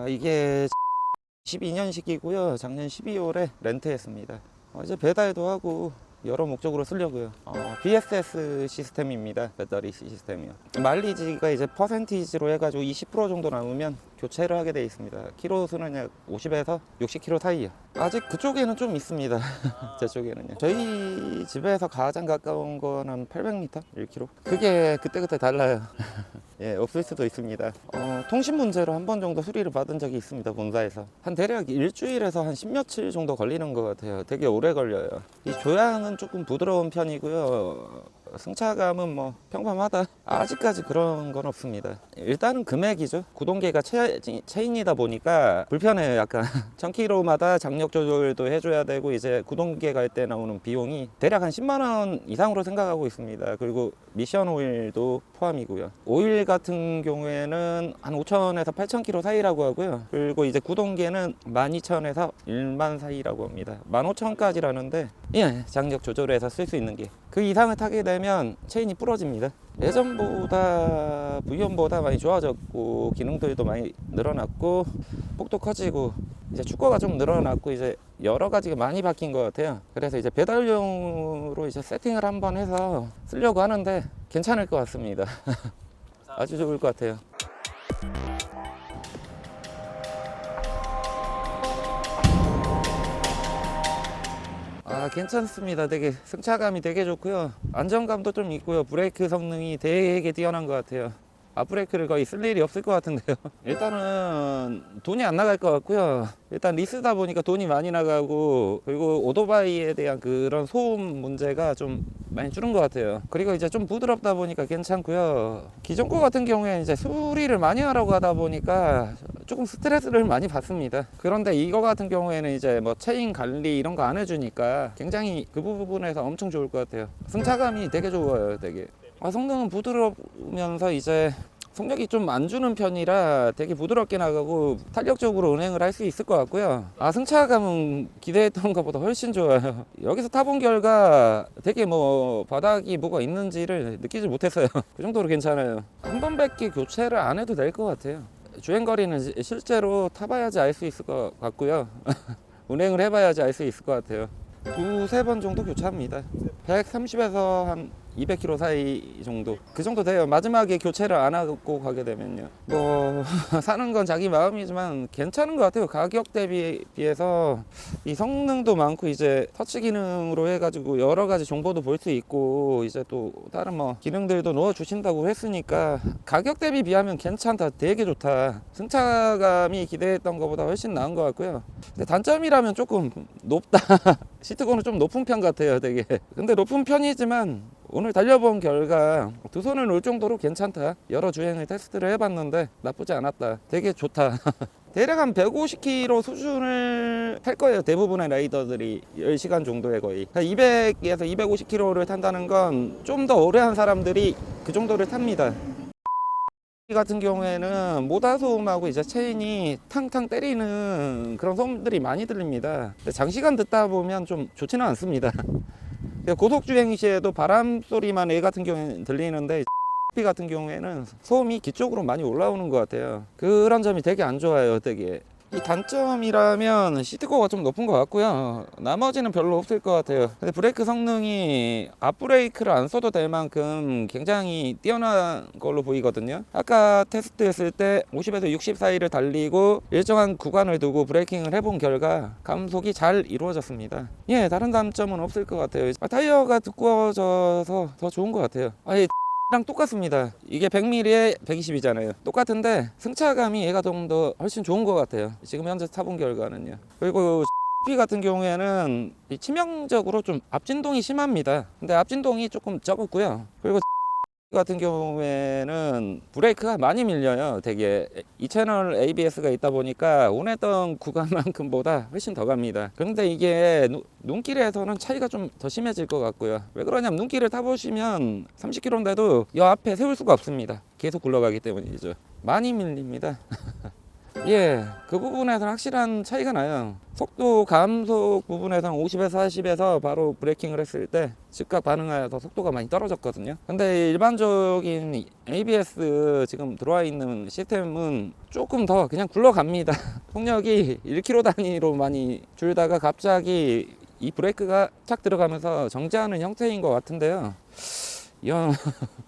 이게 12년식이고요. 작년 12월에 렌트했습니다. 이제 배달도 하고 여러 목적으로 쓰려고요. BSS 시스템입니다. 배터리 시스템이요. 마일리지가 이제 퍼센티지로 해가지고 20% 정도 남으면 교체를 하게 되어 있습니다. 키로수는 약 50에서 60km 사이요. 아직 그쪽에는 좀 있습니다. 제 쪽에는요. 저희 집에서 가장 가까운 건 한 800m, 1km. 그게 그때그때 달라요. 예, 없을 수도 있습니다. 통신 문제로 한 번 정도 수리를 받은 적이 있습니다. 본사에서. 한 대략 일주일에서 한 10며칠 정도 걸리는 것 같아요. 되게 오래 걸려요. 이 조향은 조금 부드러운 편이고요. 승차감은 뭐 평범하다. 아직까지 그런 건 없습니다. 일단은 금액이죠. 구동계가 체인이다 보니까 불편해요. 약간 1000km마다 장력 조절도 해줘야 되고, 이제 구동계 갈 때 나오는 비용이 대략 한 10만원 이상으로 생각하고 있습니다. 그리고 미션 오일도 포함이고요. 오일 같은 경우에는 한 5,000에서 8,000km 사이라고 하고요. 그리고 이제 구동계는 12,000에서 1만 사이라고 합니다. 15,000까지라는데 예, 장력 조절해서 쓸 수 있는 게 그 이상을 타게 되면 체인이 부러집니다. 예전보다 V1보다 많이 좋아졌고, 기능들도 많이 늘어났고, 폭도 커지고, 이제 축구가 좀 늘어났고, 이제 여러 가지가 많이 바뀐 것 같아요. 그래서 이제 배달용으로 이제 세팅을 한번 해서 쓰려고 하는데 괜찮을 것 같습니다. 아주 좋을 것 같아요. 괜찮습니다. 되게 승차감이 되게 좋고요. 안정감도 좀 있고요. 브레이크 성능이 되게 뛰어난 것 같아요. 앞브레이크를 거의 쓸 일이 없을 것 같은데요. 일단은 돈이 안 나갈 것 같고요. 일단 리스다 보니까 돈이 많이 나가고, 그리고 오토바이에 대한 그런 소음 문제가 좀 많이 줄은 것 같아요. 그리고 이제 좀 부드럽다 보니까 괜찮고요. 기존 거 같은 경우에 이제 수리를 많이 하라고 하다 보니까 조금 스트레스를 많이 받습니다. 그런데 이거 같은 경우에는 이제 뭐 체인 관리 이런 거 안 해주니까 굉장히 그 부분에서 엄청 좋을 것 같아요. 승차감이 되게 좋아요. 되게 성능은 부드러우면서 이제 속력이 좀 안 주는 편이라 되게 부드럽게 나가고 탄력적으로 운행을 할 수 있을 것 같고요. 승차감은 기대했던 것보다 훨씬 좋아요. 여기서 타본 결과 되게 뭐 바닥이 뭐가 있는지를 느끼지 못했어요. 그 정도로 괜찮아요. 한 번밖에 교체를 안 해도 될 것 같아요. 주행거리는 실제로 타봐야지 알 수 있을 것 같고요. 운행을 해봐야지 알 수 있을 것 같아요. 두세 번 정도 교체합니다. 130에서 한 200km 사이 정도, 그 정도 돼요. 마지막에 교체를 안 하고 가게 되면요. 뭐 사는 건 자기 마음이지만 괜찮은 것 같아요. 가격 대비해서 이 성능도 많고, 이제 터치 기능으로 해가지고 여러 가지 정보도 볼 수 있고, 이제 또 다른 뭐 기능들도 넣어 주신다고 했으니까 가격 대비 비하면 괜찮다, 되게 좋다. 승차감이 기대했던 것보다 훨씬 나은 것 같고요. 근데 단점이라면 조금 높다. 시트고는 좀 높은 편 같아요. 되게. 근데 높은 편이지만 오늘 달려본 결과 두 손을 놓을 정도로 괜찮다. 여러 주행을 테스트를 해봤는데 나쁘지 않았다. 되게 좋다. 대략 한 150km 수준을 탈 거예요. 대부분의 라이더들이 10시간 정도에 거의 200에서 250km를 탄다는 건 좀 더 오래 한 사람들이 그 정도를 탑니다. 같은 경우에는 모다 소음하고 이제 체인이 탕탕 때리는 그런 소음들이 많이 들립니다. 근데 장시간 듣다 보면 좀 좋지는 않습니다. 고속 주행 시에도 바람 소리만 애 같은 경우에는 들리는데, 같은 경우에는 소음이 귀 쪽으로 많이 올라오는 것 같아요. 그런 점이 되게 안 좋아요. 되게 이 단점이라면 시트고가 좀 높은 것 같고요. 나머지는 별로 없을 것 같아요. 근데 브레이크 성능이 앞브레이크를 안 써도 될 만큼 굉장히 뛰어난 걸로 보이거든요. 아까 테스트했을 때 50에서 60 사이를 달리고 일정한 구간을 두고 브레이킹을 해본 결과 감속이 잘 이루어졌습니다. 예, 다른 단점은 없을 것 같아요. 타이어가 두꺼워져서 더 좋은 것 같아요. 랑 똑같습니다. 이게 100mm에 120이잖아요. 똑같은데 승차감이 얘가 좀 더 훨씬 좋은 것 같아요. 지금 현재 타본 결과는요. 그리고 같은 경우에는 치명적으로 좀 앞진동이 심합니다. 근데 앞진동이 조금 적었고요. 그리고 같은 경우에는 브레이크가 많이 밀려요. 되게 2채널 ABS가 있다 보니까 원했던 구간만큼보다 훨씬 더 갑니다. 그런데 이게 눈길에서는 차이가 좀 더 심해질 것 같고요. 왜 그러냐면 눈길을 타보시면 30km인데도 이 앞에 세울 수가 없습니다. 계속 굴러가기 때문이죠. 많이 밀립니다. 예, 그 부분에서는 확실한 차이가 나요. 속도 감속 부분에서는 50에서 40에서 바로 브레이킹을 했을 때 즉각 반응하여서 속도가 많이 떨어졌거든요. 근데 일반적인 ABS 지금 들어와 있는 시스템은 조금 더 그냥 굴러갑니다. 속력이 1km 단위로 많이 줄다가 갑자기 이 브레이크가 착 들어가면서 정지하는 형태인 것 같은데요. 이건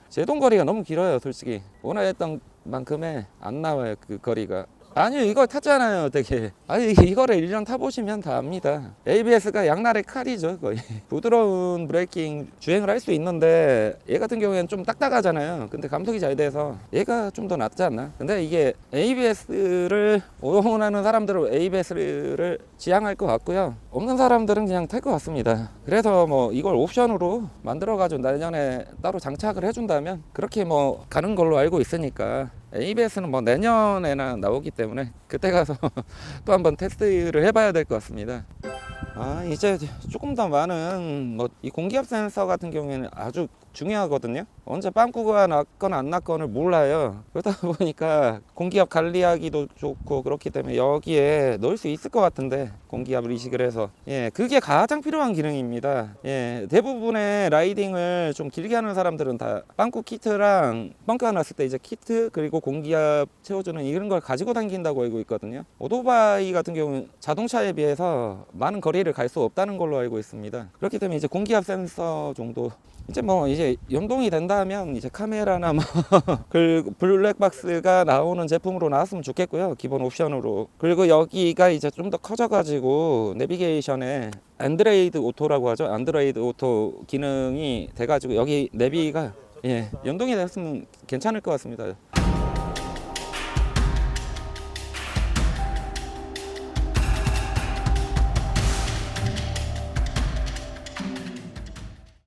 제동거리가 너무 길어요, 솔직히. 원하였던 만큼의 안 나와요, 그 거리가. 아니요, 이거 탔잖아요, 되게. 아니, 이거를 1년 타보시면 다 압니다. ABS가 양날의 칼이죠, 거의. 부드러운 브레이킹 주행을 할 수 있는데, 얘 같은 경우에는 좀 딱딱하잖아요. 근데 감속이 잘 돼서 얘가 좀 더 낫지 않나? 근데 이게 ABS를 원하는 사람들은 ABS를 지향할 것 같고요. 없는 사람들은 그냥 탈 것 같습니다. 그래서 뭐 이걸 옵션으로 만들어가지고 내년에 따로 장착을 해준다면 그렇게 뭐 가는 걸로 알고 있으니까 ABS는 뭐 내년에나 나오기 때문에 그때 가서 또 한번 테스트를 해봐야 될 것 같습니다. 이제 조금 더 많은 뭐 이 공기압 센서 같은 경우에는 아주 중요하거든요. 언제 빵꾸가 났거나 안 났거나 몰라요. 그러다 보니까 공기압 관리하기도 좋고 그렇기 때문에 여기에 넣을 수 있을 것 같은데, 공기압을 이식을 해서, 예, 그게 가장 필요한 기능입니다. 예, 대부분의 라이딩을 좀 길게 하는 사람들은 다 빵꾸 키트랑 빵꾸가 났을 때 이제 키트 그리고 공기압 채워주는 이런 걸 가지고 다닌다고 알고 있거든요. 오토바이 같은 경우는 자동차에 비해서 많은 거리를 갈 수 없다는 걸로 알고 있습니다. 그렇기 때문에 이제 공기압 센서 정도, 이제 뭐 이제 연동이 된다면 이제 카메라나 뭐 그 블랙박스가 나오는 제품으로 나왔으면 좋겠고요, 기본 옵션으로. 그리고 여기가 이제 좀 더 커져가지고 내비게이션에 안드로이드 오토라고 하죠, 안드로이드 오토 기능이 돼가지고 여기 내비가, 예, 연동이 됐으면 괜찮을 것 같습니다.